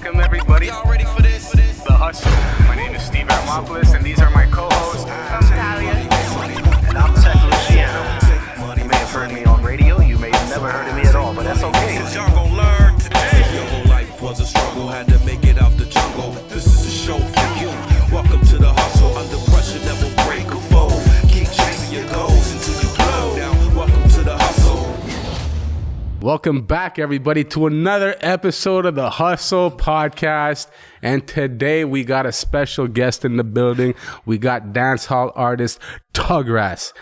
Welcome everybody. Y'all ready for this? The Hustle. My name is Steve Aramopoulos, and these are my co-hosts. I'm Talia. And I'm Tech Luciano. You may have heard me on radio, you may have never heard of me at all, but that's okay. Cause y'all gon' learn today. Your whole life was a struggle, had to make it out the jungle. This is a show for you. Welcome to the hustle, under pressure never break a fold. Keep chasing your goals until you blow. Now, welcome to the hustle. Welcome back, everybody, to another episode of the Hustle Podcast. And today we got a special guest in the building. We got dancehall artist Tuggras.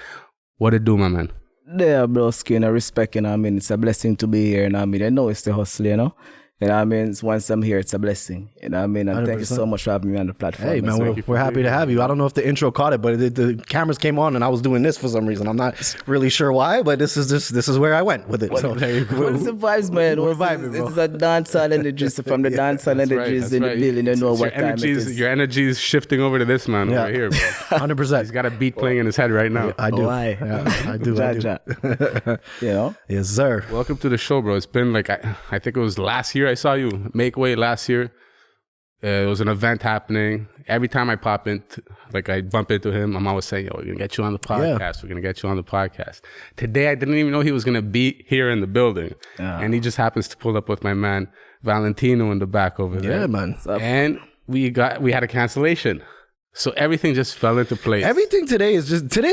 What it do, my man? Yeah, broski, respect, it's a blessing to be here, I know it's the hustle, once I'm here, it's a blessing, and thank you so much for having me on the platform. Hey, man, we're happy to have you. I don't know if the intro caught it, but the cameras came on and I was doing this for some reason. I'm not really sure why, but this is where I went with it. What's the vibes, man? We're vibing, bro. It's a dancehall energy, so from the dancehall energies in the building, you know what time it is. Your energy is shifting over to this man over here, bro. 100%. He's got a beat playing in his head right now. I do. Why? Yeah, I do. You know? Yes, sir. Welcome to the show, bro. It's been like, I think it was last year I saw you make way last year. It was an event happening. Every time I pop in, I bump into him, I'm always saying, yo, we're going to get you on the podcast. Yeah. We're going to get you on the podcast. Today, I didn't even know he was going to be here in the building. And he just happens to pull up with my man, Valentino, in the back over there. Yeah, man. And we had a cancellation. So everything just fell into place. Everything today's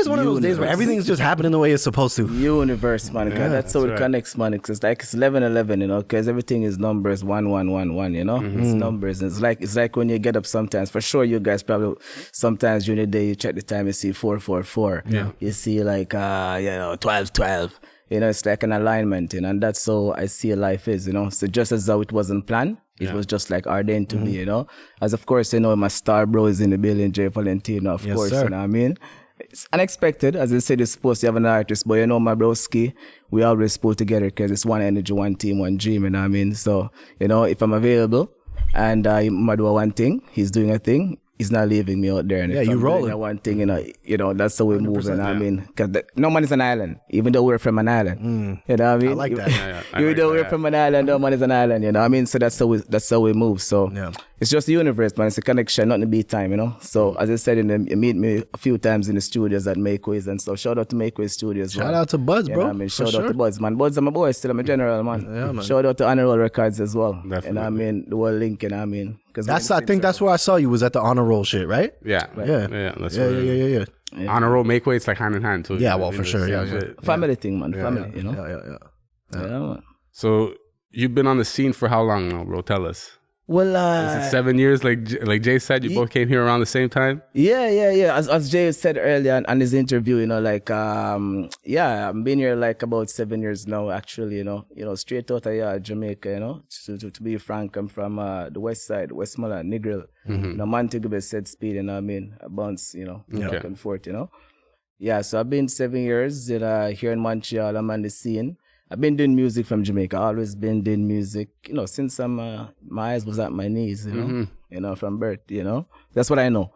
one of those days where everything's just happening the way it's supposed to. Universe, man. Yeah, that's how it connects, man. It's 11-11, because everything is numbers 1-1-1-1, Mm-hmm. It's numbers. And it's like when you get up sometimes. For sure, you guys probably sometimes during the day you check the time, you see 4-4-4. Yeah. You see 12-12. It's like an alignment, and that's how I see life is, So just as though it wasn't planned, it was just like ordained to me, As of course, my star bro is in the building, Jay Valentino, of course, sir. you know what I mean? It's unexpected, as I said, it's supposed to have an artist, but my broski, we always pull together because it's one energy, one team, one dream, you know what I mean? So, if I'm available and I'm doing one thing, he's doing a thing, he's not leaving me out there. And you rolling. One thing, that's how we move. Because no man is an island, even though we're from an island. You know what I mean? I like that. Even though we're from an island, no man is an island. You know what I mean? So that's how we move. So it's just the universe, man. It's a connection, not the beat time. So as I said, you meet me a few times in the studios at Makeways and stuff. Shout out to Makeways Studios. Shout out to Buds, bro. Shout out to Buds, man. Buds are my boy. Still, I'm a general, man. Yeah, man. Shout out to Honorable Records as well. Definitely. The whole link. I think that's where I saw you was at the honor roll shit, right? Yeah. That's Yeah. Honor roll, make way, it's like hand in hand too. Yeah, well, for sure. Yeah. Family thing, man. Family, Yeah. Yeah, man. So you've been on the scene for how long now, bro? Tell us. Well, Is it 7 years? Like Jay said, you both came here around the same time? Yeah. As Jay said earlier on his interview, I've been here about 7 years now, actually, straight out of Jamaica, to be frank, I'm from the west side, Westmoreland, Negril, Montego Bay, said speed, a bounce, back and forth, Yeah, so I've been 7 years here in Montreal. I'm on the scene. I've been doing music from Jamaica. I've always been doing music, since my eyes was at my knees, from birth, That's what I know.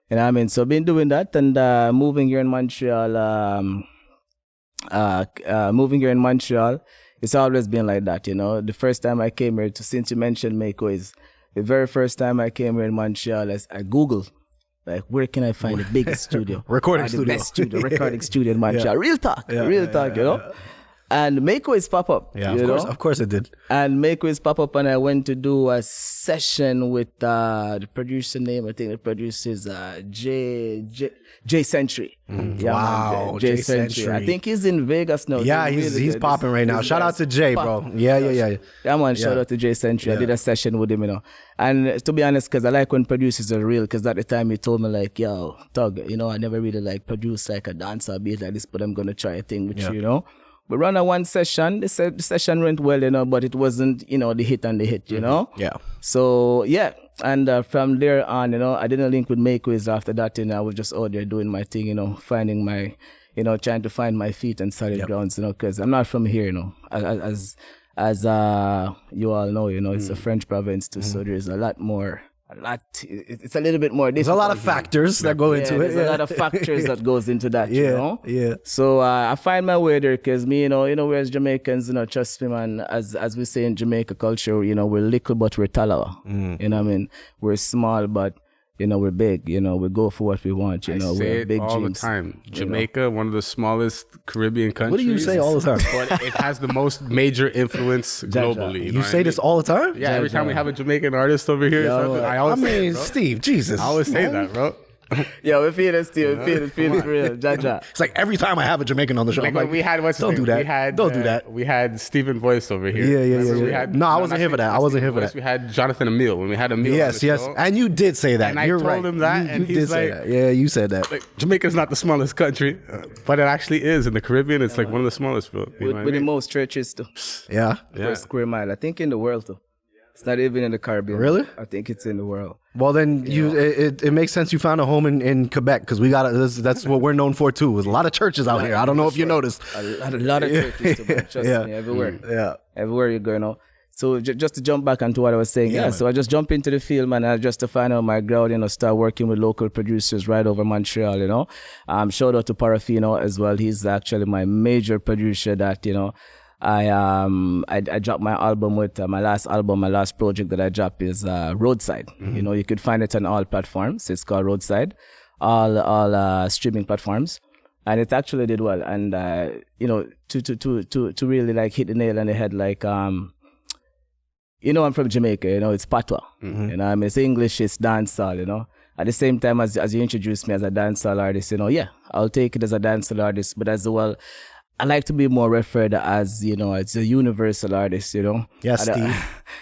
So I've been doing that and moving here in Montreal, it's always been like that, The first time I came here, since you mentioned Makeways, the very first time I came here in Montreal, I Googled, where can I find the biggest studio? Recording the studio. best studio, recording studio in Montreal. Real talk, Yeah. And Makeways pop up. Yeah, of course it did. And Makeways pop up, and I went to do a session with the producer name. I think the producer is Jay Century. Wow, Jay Century. I think he's in Vegas now. Yeah, he's popping right now. Shout out to Jay, bro. Yeah. Yeah, man. Shout out to Jay Century. I did a session with him, And to be honest, because I like when producers are real, because at the time he told me yo, Tug, I never really produce a dancer beat like this, but I'm gonna try a thing with you, We run a one session. The session went well, but it wasn't, the hit and the hit, Yeah. So, and from there on, I didn't link with Makeways after that, I was just out there doing my thing, finding my, trying to find my feet and solid grounds, because I'm not from here, As you all know, it's a French province too, so there's a lot more it's a little bit more difficult. There's a lot of factors that go into it. There's a lot of factors that goes into that, you know? Yeah. So I find my way there because me, you know, we're as Jamaicans, you know, trust me, man, as we say in Jamaica culture, you know, we're little but we're taller. You know what I mean? We're small but, you know, we're big. You know, we go for what we want. You know, I say we're it big all dreams. the time. Jamaica, one of the smallest Caribbean countries. What do you say all the time? But it has the most major influence globally. You know say what I this mean? all the time? Yeah, every time we have a Jamaican artist over here, I always say it, bro. Steve, Jesus. I always say that, bro. Yeah, we feel it still. We feel it for real. Jaja. It's like every time I have a Jamaican on the show, Like I'm when like, we had what's his don't name? do that. We had, Don't do that. We had Stephen Voice over here. Yeah. Remember we had- No, I wasn't not here for that. Stephen- I wasn't here Stephen for Voice, that. We had Jonathan Emile when we had Emile. Yes. on the show. And you did say that. And I You're told right. him that, and you he's did say like- that. Yeah, you said that. Like, Jamaica's not the smallest country, but it actually is. In the Caribbean, it's like one of the smallest, bro. You know what I With the mean? most churches too. Yeah. Per square mile. I think in the world too. It's not even in the Caribbean. Really? I think it's in the world. Well, then it makes sense you found a home in Quebec because that's what we're known for too. There's a lot of churches out here. I don't know if you noticed. A lot of churches too, man. Trust Yeah. me, everywhere. Yeah. Everywhere you go, you know. So just to jump back onto what I was saying, so I just jump into the field, man, and just to find out my ground, you know, start working with local producers right over Montreal, you know. Shout out to Parafino as well. He's actually my major producer that, you know, I dropped my album with my last project that I dropped is Roadside. You know, you could find it on all platforms. It's called Roadside, all streaming platforms, and it actually did well. And you know, to really like hit the nail on the head, like you know, I'm from Jamaica. You know, it's patois. You know, I mean, it's English, it's dancehall. You know, at the same time as you introduced me as a dancehall artist, you know, yeah, I'll take it as a dancehall artist, but as well, I like to be more referred as, you know, as a universal artist, you know. Yes, Steve.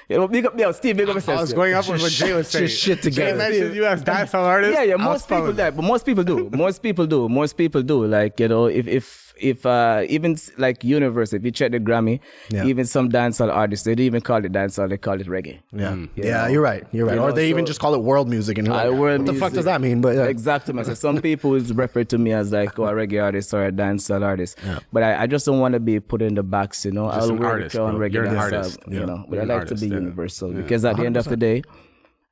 You know, big up, Steve, big up yourself. I was going up with what Jay was saying. Just shit Jay together. mentioned you as dancehall artist. Yeah, I was most people following that, but most people do. Most people do. Like, you know, if even like Universal, if you check the Grammy, even some dancehall artists, they don't even call it dancehall, they call it reggae. Yeah. You Yeah, know? you're right. You're right. You Or know, they even so- just call it world music. And you're like, world what the fuck music. does that mean? But Exactly, man. So some people is refer to me as like a reggae artist or a dancehall artist. But I just don't want to be put in the box, you know. Just I'll an wear artist, the crown bro. reggae You're an dancehall, artist. you know. But You're I an like artist, to be yeah. universal because at the end of the day,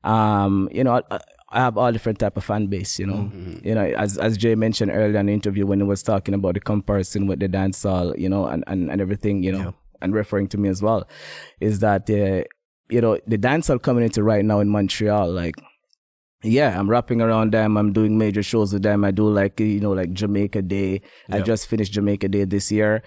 you know, I have all different type of fan base, you know. You know, as Jay mentioned earlier in the interview when he was talking about the comparison with the dancehall, you know, and everything, you know, and referring to me as well, is that you know, the dancehall community right now in Montreal, like, yeah, I'm rapping around them. I'm doing major shows with them. I do like, you know, like Jamaica Day. I just finished Jamaica Day this year.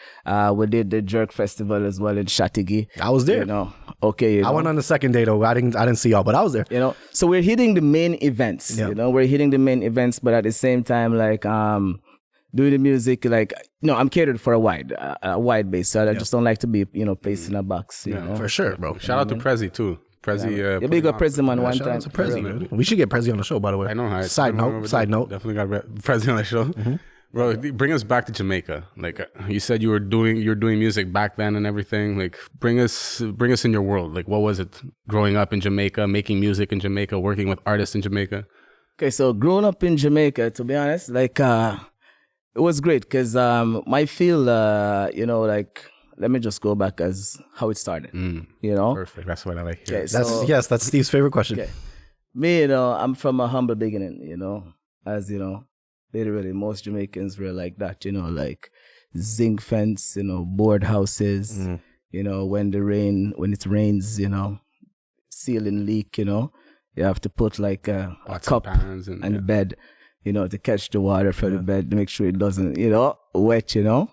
We did the Jerk Festival as well in Shatigi. I was there. You know, okay. You I know? went on the second day though. I didn't see y'all, but I was there. You know, so we're hitting the main events. Yeah. You know, we're hitting the main events, but at the same time, like doing the music, like, you know, I'm catered for a wide base. So I just don't like to be, you know, placed in a box. You know, For sure, bro. Shout out to Prezi too. Prezi. you big up Prezi man one Shout time. out to Prezi, man. We should get Prezi on the show, by the way. I know. Side note. Definitely got Prezi on the show. Bro, bring us back to Jamaica. Like you said, you're doing music back then and everything. Like bring us in your world. Like what was it growing up in Jamaica, making music in Jamaica, working with artists in Jamaica? Okay, so growing up in Jamaica, to be honest, like it was great because my field, you know, like, let me just go back as how it started. You know, Perfect. That's what I like here. Okay, That's Steve's favorite question. Okay. Me, you know, I'm from a humble beginning, you know, as you know, literally most Jamaicans were like that, you know, like zinc fence, you know, board houses, you know, when it rains, you know, ceiling leak, you know, you have to put like a Pots cup and pans and the bed, you know, to catch the water from the bed to make sure it doesn't, you know, wet, you know.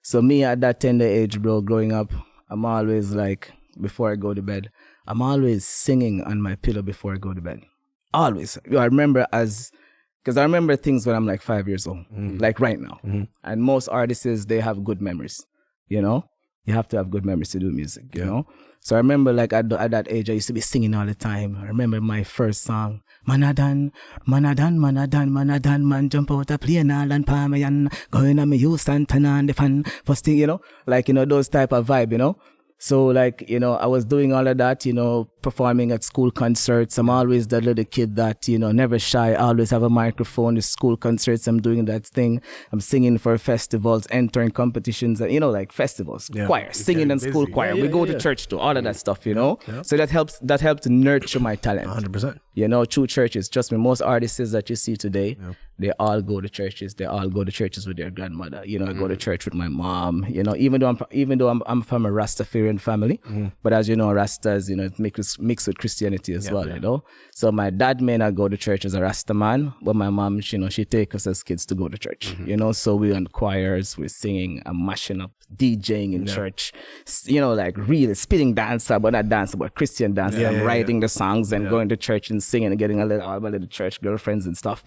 So me at that tender age, bro, growing up, I'm always like, before I go to bed, I'm always singing on my pillow before I go to bed. Always. I remember because I remember things when I'm like 5 years old, like right now. And most artists, they have good memories, you know? You have to have good memories to do music, you know? So I remember like at that age, I used to be singing all the time. I remember my first song, Manadan, Manadan, Manadan, Manadan, man jump out a plane all and Parmesan, going on my youth and turn on the fan, first thing, you know? Like, you know, those type of vibe, you know? So like, you know, I was doing all of that, you know, performing at school concerts. I'm always that little kid that, never shy, always have a microphone. The school concerts, I'm doing that thing. I'm singing for festivals, entering competitions, and, like festivals, choir, singing in school choir. We go to church too, all of that stuff, So that helps nurture my talent. 100%. True churches. Trust me, most artists that you see today, they all go to churches. They all go to churches with their grandmother. I go to church with my mom. Even though I'm from a Rastafarian family, but as you know, Rastas, it's mixed with Christianity as well. So my dad may not go to church as a Rasta man, but my mom, she takes us as kids to go to church. So we're in choirs, we're singing, I'm mashing up, DJing in church. Like really spitting dancer, but not dancer, but Christian dancer. I'm writing the songs and going to church and singing and getting all my little church girlfriends and stuff.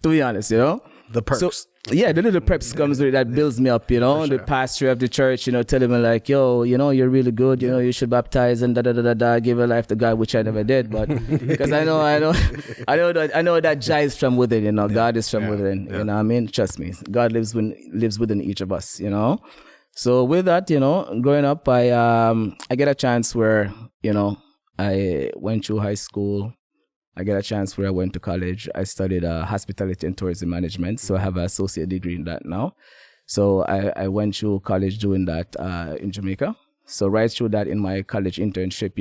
To be honest, The perks. So, the little preps comes with it that builds me up, The pastor of the church, telling me like, yo, you're really good, you should baptize and give your life to God, which I never did, but because I know that jives from within, God is from within, you know what I mean? Trust me, God lives within each of us, So with that, growing up, I get a chance where, I went through high school. I get a chance where I went to college. I studied hospitality and tourism management, so I have an associate degree in that now. So I went through college doing that in Jamaica. So right through that in my college internship,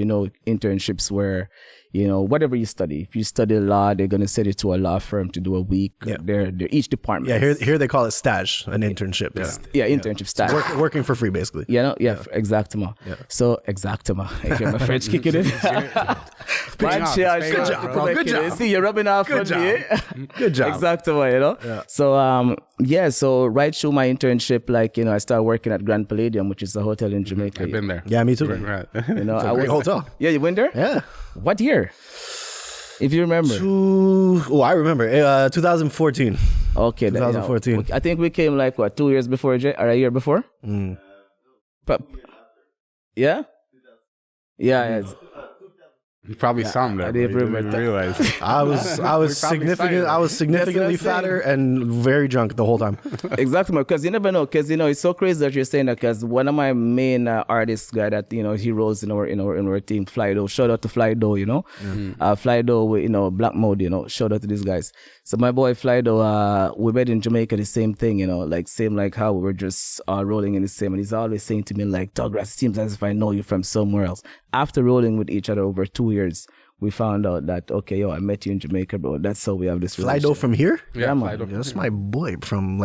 internships where, whatever you study. If you study law, they're going to send you to a law firm to do a week. Yeah. They're each department. Yeah, here they call it stage, an internship. Yeah, internship stage. Working for free, basically. Exactement. Yeah. So, exactement. I hear my French kicking in. Good job, bro. Good job. See, you're rubbing off on me. Good job. Exactement, Yeah. So, so right through my internship, I started working at Grand Palladium, which is a hotel in Jamaica. I've been there. Yeah, me too. Right. It's a great hotel. Yeah, you went there? Yeah. What year? If you remember. I remember. 2014. Okay. 2014. I think we came 2 years before, or a year before? But, yeah? Yeah. You probably saw him there. I didn't remember. Realize. I was significantly fatter and very drunk the whole time. Exactly, because you never know. Because it's so crazy that you're saying that. Because one of my main artists, guy that he rolls in our team, Flydo. Shout out to Flydo, Flydo with Black Mode, Shout out to these guys. So my boy Flydo, we met in Jamaica, the same thing, same like how we were just rolling in the same. And he's always saying to me Tuggras, it seems as if I know you from somewhere else. After rolling with each other over 2 years, we found out that, okay, I met you in Jamaica, bro. That's how we have this relationship. Flydo from here? Yeah, man. That's my boy from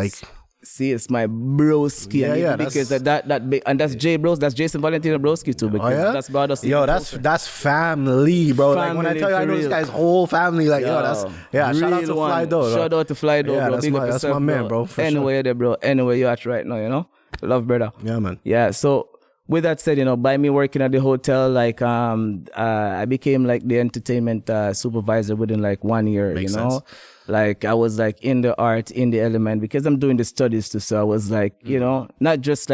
See, it's my broski. Yeah, because that's Jay Bros. That's Jason Valentino broski too. Because that's about us. Yo, that's family, bro. When I tell you I know this guy's whole family, shout out to Flydo. Shout out to Flydo, yeah, bro. That's my man, bro. Anyway, there, bro. Anyway, you're at right now, Love, brother. Yeah, man. Yeah, so with that said, by me working at the hotel, I became the entertainment supervisor within 1 year, Makes sense. I was in the art, in the element, because I'm doing the studies too. So I was not just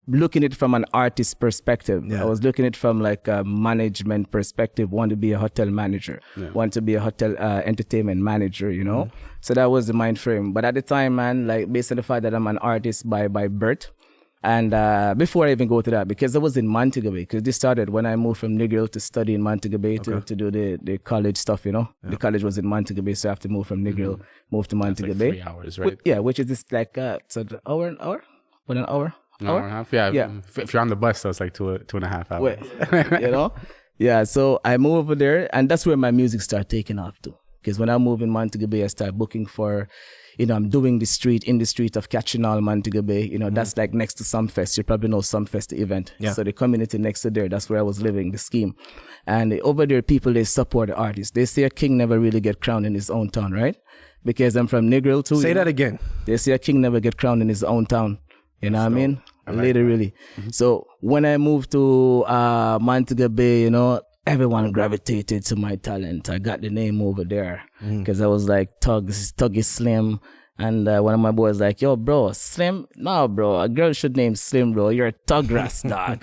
looking at it from an artist perspective. Yeah. I was looking at it from a management perspective. Want to be a hotel manager, want to be a hotel entertainment manager, So that was the mind frame. But at the time, man, based on the fact that I'm an artist by birth. And before I even go to that, because I was in Montego Bay, because this started when I moved from Negril to study in Montego Bay to do the college stuff, The college was in Montego Bay, so I have to move from Negril, move to Montego Bay. 3 hours, right? Which is this so an hour? What, an hour? An hour and a half? Yeah. If you're on the bus, so it's 2.5 hours. Wait, Yeah, so I moved over there, and that's where my music started taking off too. Because when I moved in Montego Bay, I started booking for... I'm doing in the street of Catchinall, Montego Bay. That's next to Sumfest. You probably know Sumfest, the event. Yeah. So the community next to there, that's where I was living, the scheme. And over there, people, they support the artists. They say a king never really get crowned in his own town, right? Because I'm from Negril too. Say that again. They say a king never get crowned in his own town. You know what I mean? Literally. Mm-hmm. So when I moved to Montego Bay, everyone gravitated to my talent. I got the name over there because I was Tuggy Slim. And one of my boys yo, bro, Slim? No, bro, a girl should name Slim, bro. You're a Tuggras, dog.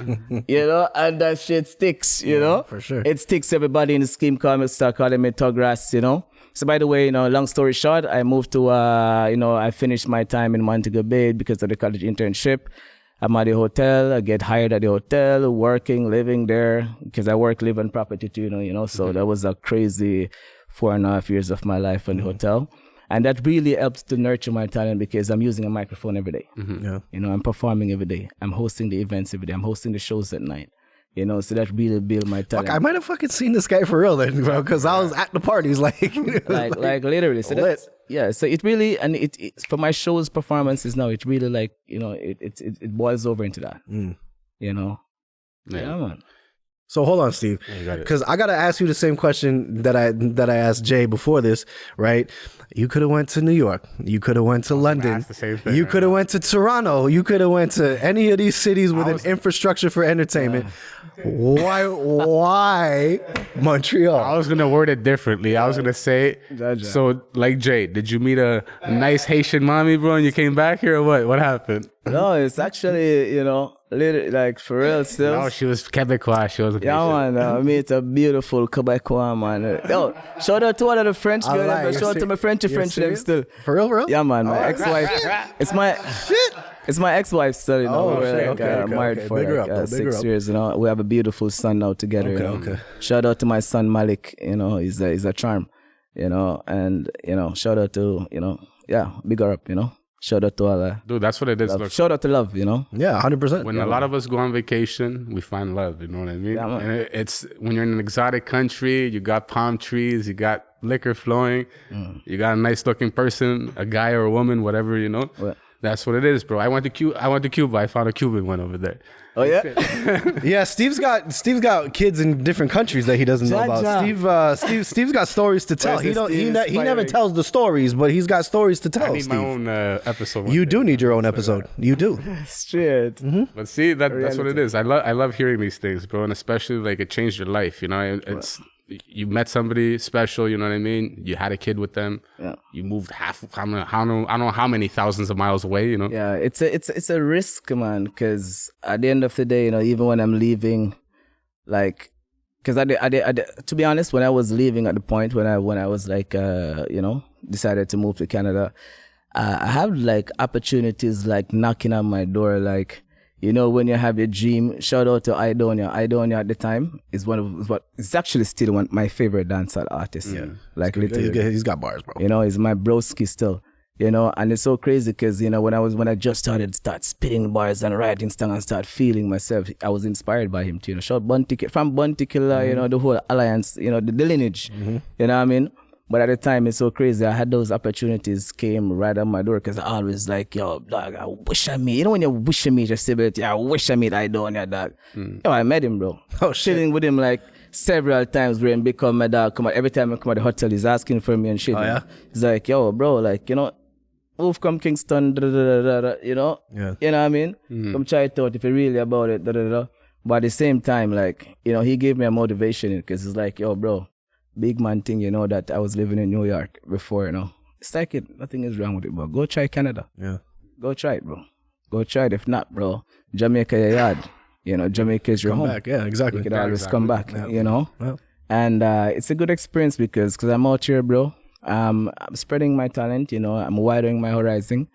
And that shit sticks, For sure. It sticks. Everybody in the scheme start calling me Tuggras, So by the way, long story short, I moved to, I finished my time in Montego Bay because of the college internship. I'm at the hotel. I get hired at the hotel, working, living there because I work, live on property too. So that was a crazy 4.5 years of my life in the hotel. And that really helps to nurture my talent because I'm using a microphone every day. Yeah. I'm performing every day. I'm hosting the events every day. I'm hosting the shows at night. So that really built my talent. Fuck, I might have fucking seen this guy for real then, bro, because I was at the parties, like literally. So that's, yeah. So it really, and it for my shows performances now, it really like it boils over into that. Yeah, man. So hold on, Steve, because I gotta ask you the same question that I asked Jay before this, right? You could have went to New York, you could have went to London, you could have went to Toronto, you could have went to any of these cities with an infrastructure for entertainment. Why Montreal? I was gonna word it differently. I was gonna say, so like Jay, did you meet a nice Haitian mommy, bro, and you came back here, or what? What happened? No, it's actually literally like for real still. No, she was Quebecois. She was a man. I meet a beautiful Quebecois man. Yo, shout out to all of the French girls. Like, shout out to my Frenchy them still. For real? Yeah, man. My ex-wife. It's my ex-wife still. We're married for 6 years. We have a beautiful son now together. Okay. Shout out to my son Malik. He's a charm. And shout out to big her up. Shout out to all dude, that's what it is. Look, shout out to love, Yeah, 100%. when a lot of us go on vacation, we find love, you know what I mean? Yeah, and it's when you're in an exotic country, you got palm trees, you got liquor flowing, you got a nice looking person, a guy or a woman, whatever, What? That's what it is, bro. I went to Cuba. I found a Cuban one over there. Oh yeah. Yeah, Steve's got kids in different countries that he doesn't know about. Steve's got stories to tell. He never tells the stories, but he's got stories to tell. I need Steve. my own episode. You do need your own episode. You do. Straight. But see, that's what it is. I love hearing these things, bro, and especially like it changed your life. It's you met somebody special. You know what I mean? You had a kid with them. Yeah. You moved I don't know how many thousands of miles away. Yeah, it's a risk, man. Because at the end of the day, even when I'm leaving, like, because I to be honest, when I was leaving at the point when I was like, decided to move to Canada, I have like opportunities like knocking on my door, like. When you have your dream, shout out to Idonia. Idonia at the time is it's actually still one my favorite dancehall artist. Yeah. Like literally. He's got bars, bro. He's my broski still. And it's so crazy because, when I just start spitting bars and writing stuff and start feeling myself, I was inspired by him too. Shout from Bunty Killer, the whole alliance, the lineage. You know what I mean? But at the time, it's so crazy. I had those opportunities came right on my door because I always like, yo, dog, I wish I meet. When you wish I meet your celebrity, I wish I meet Idonia, dog. Yo, I met him, bro. Oh, shit. Chilling with him like several times where he become my dog. Every time I come at the hotel, he's asking for me and shit. Oh, yeah? He's like, yo, bro, like, move come Kingston, Yeah. You know what I mean? Come try it out if you're really about it, But at the same time, like, he gave me a motivation because it's like, yo, bro. Big man thing, that I was living in New York before, It's like nothing is wrong with it, bro. Go try Canada. Yeah. Go try it, bro. Go try it. If not, bro, Jamaica your yard. Jamaica is your home. Back. Yeah, exactly. You can always come back, Yeah. And it's a good experience because I'm out here, bro. I'm spreading my talent, I'm widening my horizon.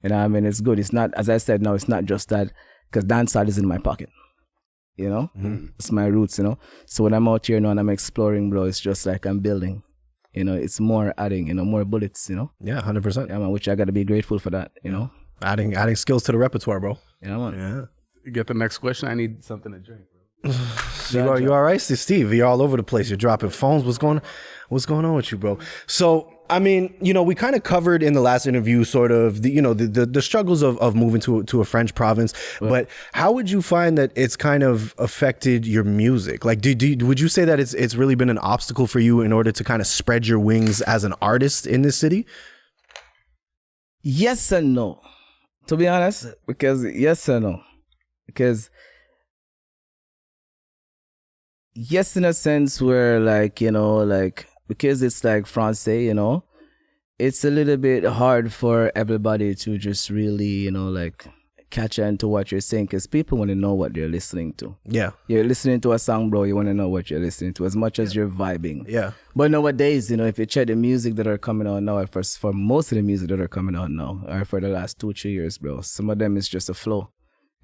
It's good. It's not, as I said, no, it's not just that because dancehall is in my pocket. It's my roots, So when I'm out here now and I'm exploring, bro, it's just like I'm building. It's more adding, more bullets, Yeah, 100%. Yeah, man, which I got to be grateful for that, Adding skills to the repertoire, bro. Yeah, man. Yeah. You get the next question. I need something to drink, bro. You all right, Steve? You're all over the place. You're dropping phones. What's going on with you, bro? So, we kind of covered in the last interview sort of the struggles of moving to a French province. But how would you find that it's kind of affected your music? Like, would you say that it's really been an obstacle for you in order to kind of spread your wings as an artist in this city? Yes and no. To be honest, because yes and no. Because yes, in a sense where because it's like Francais, it's a little bit hard for everybody to just really, catch on to what you're saying because people want to know what they're listening to. Yeah. You're listening to a song, bro, you want to know what you're listening to as much as you're vibing. Yeah. But nowadays, if you check the music that are coming out now, for most of the music that are coming out now, or for the last 2-3 years, bro, some of them is just a flow.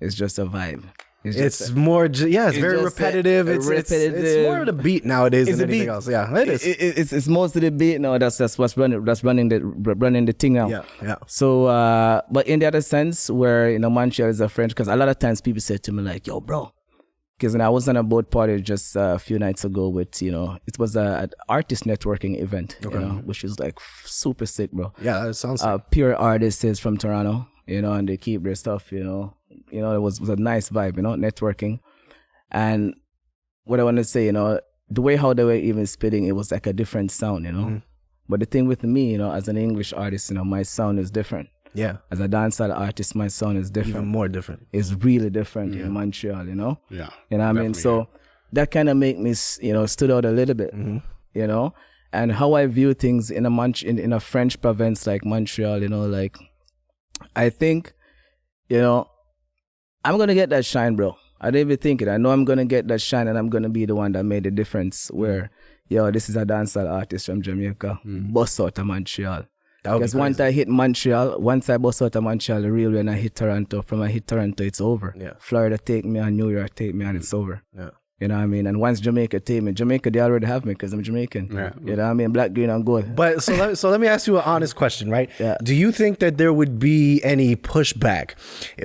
It's just a vibe. It's more, it's very repetitive. It's more of the beat nowadays than anything else. Yeah, it is. It's mostly the beat now. That's what's running the thing now. Yeah. So, but in the other sense, where Montreal is a French, because a lot of times people say to me like, "Yo, bro," because I was on a boat party just a few nights ago with it was an artist networking event, which is like super sick, bro. Yeah, that sounds sick. Pure artists from Toronto, and they keep their stuff, it was a nice vibe, networking. And what I want to say, the way how they were even spitting, it was like a different sound, Mm-hmm. But the thing with me, as an English artist, my sound is different. Yeah. As a dancehall artist, my sound is different. Even more different. It's really different in Montreal, Yeah. You know what I mean? So that kind of make me, stood out a little bit, and how I view things in a French province like Montreal, like I think, I'm going to get that shine, bro. I didn't even think it. I know I'm going to get that shine and I'm going to be the one that made the difference where, this is a dancehall artist from Jamaica, bust out of Montreal. Because once I hit Montreal, once I bust out of Montreal, the real when I hit Toronto, from I hit Toronto, it's over. Yeah. Florida take me on, New York take me on, it's over. Yeah. You know what I mean? And once Jamaica take me, Jamaica, they already have me because I'm Jamaican. Yeah. You know what I mean? Black, green, and gold. But so let me ask you an honest question, right? Yeah. Do you think that there would be any pushback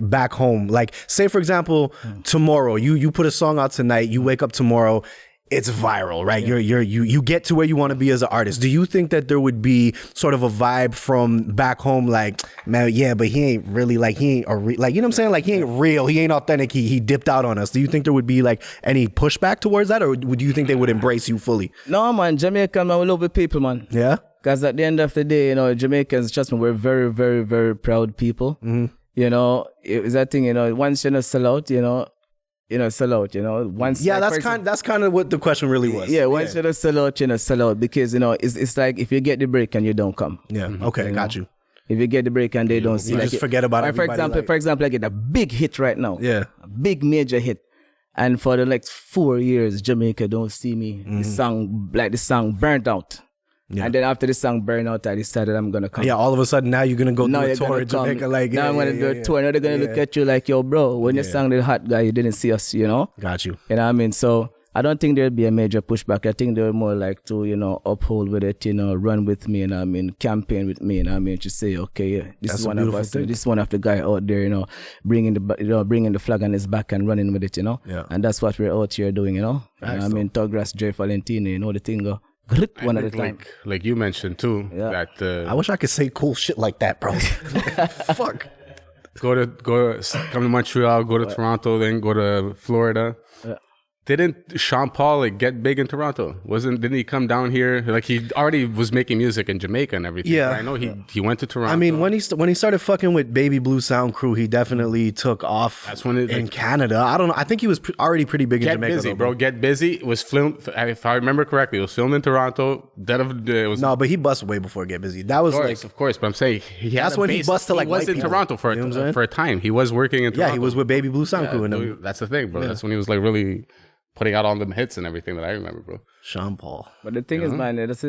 back home? Like, say for example, tomorrow you put a song out tonight, you wake up tomorrow, it's viral, right? Yeah. You get to where you want to be as an artist. Do you think that there would be sort of a vibe from back home, like, man, yeah, but he ain't really like, he ain't like, you know what I'm saying? Like, he ain't real, he ain't authentic, he dipped out on us. Do you think there would be like any pushback towards that, or would you think they would embrace you fully? No, man, Jamaican, man, we love the people, man. Yeah? Because at the end of the day, Jamaicans, trust me, we're very, very, very proud people. Mm-hmm. It's that thing, once you sell out, sell out, once. Yeah, like, that's kind of what the question really was. Yeah, once you sell out, sell out, because it's like if you get the break and you don't come. Yeah. Okay, got you. If you get the break and they don't see, you just forget about it. For example, I get a big hit right now. Yeah. A big major hit. And for the next 4 years, Jamaica don't see me. The song burnt out. Yeah. And then after the song burnt out, I decided I'm gonna come. Yeah, all of a sudden now you're gonna go do a tour in Jamaica. Like, now I'm gonna do a tour. Now they're gonna look at you like, yo, bro, when you sang the hot guy, you didn't see us, Got you. You know what I mean? So I don't think there'd be a major pushback. I think they're more like to, uphold with it, run with me, campaign with me, to say, okay, this is one of us, this is one of the guy out there, bringing the flag on his back and running with it, Yeah. And that's what we're out here doing, Tuggras, J. Valentino, the thing go. One at a time. Like you mentioned too, that I wish I could say cool shit like that, bro. Fuck. Come to Montreal, go to Toronto, then go to Florida. Didn't Sean Paul get big in Toronto? Didn't he come down here? Like, he already was making music in Jamaica and everything. Yeah, I know he went to Toronto. I mean, when he started fucking with Baby Blue Sound Crew, he definitely took off. That's when in Canada. I don't know. I think he was already pretty big in Jamaica. Get Busy, bro. Get Busy. It was filmed. If I remember correctly, it was filmed in Toronto. No, but he busted way before Get Busy. That was of course. But I'm saying that's when he busted like. He was in Toronto for a time. He was working in Toronto. Yeah, he was with Baby Blue Sound Crew. And that's the thing, bro. That's when he was like really putting out all them hits and everything that I remember, bro. Sean Paul. But the thing is, man, that's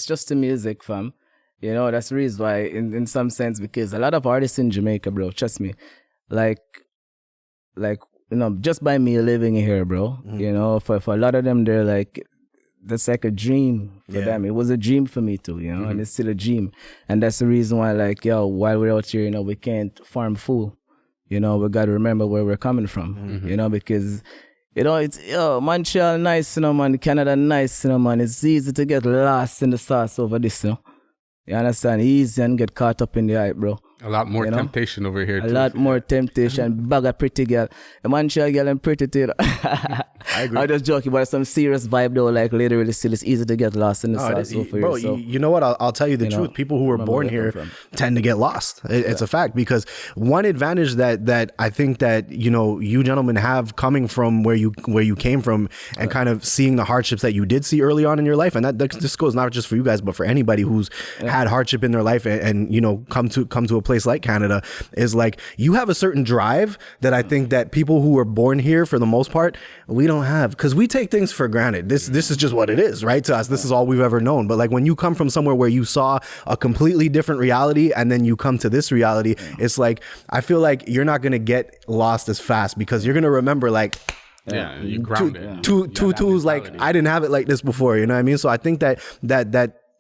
just the music, fam. That's the reason why, in some sense, because a lot of artists in Jamaica, bro, trust me, like just by me living here, bro, for a lot of them, they're like, that's like a dream for them. It was a dream for me too, and it's still a dream. And that's the reason why, like, while we're out here, we can't farm fool. We got to remember where we're coming from, because it's Montreal nice, man. Canada nice, man. It's easy to get lost in the sauce over this, You understand? Easy and get caught up in the hype, bro. A lot more temptation over here. A lot more temptation. Bag of pretty girl. A Montreal girl and pretty too. I agree. I'm just joking, but some serious vibe though. Like literally, still, it's easy to get lost in the sauce over bro, here. So, you know what? I'll tell you the truth. People who were born here tend to get lost. It's a fact, because one advantage that I think that you gentlemen have coming from where you came from and kind of seeing the hardships that you did see early on in your life, and that this goes not just for you guys, but for anybody who's had hardship in their life and come to a place like Canada is like you have a certain drive that I think that people who were born here for the most part, we don't have, because we take things for granted. This is just what it is, right? To us, this is all we've ever known. But like when you come from somewhere where you saw a completely different reality and then you come to this reality, it's like, I feel like you're not going to get lost as fast because you're going to remember like, Yeah, you ground it. Tutu's like, I didn't have it like this before, you know what I mean? So I think that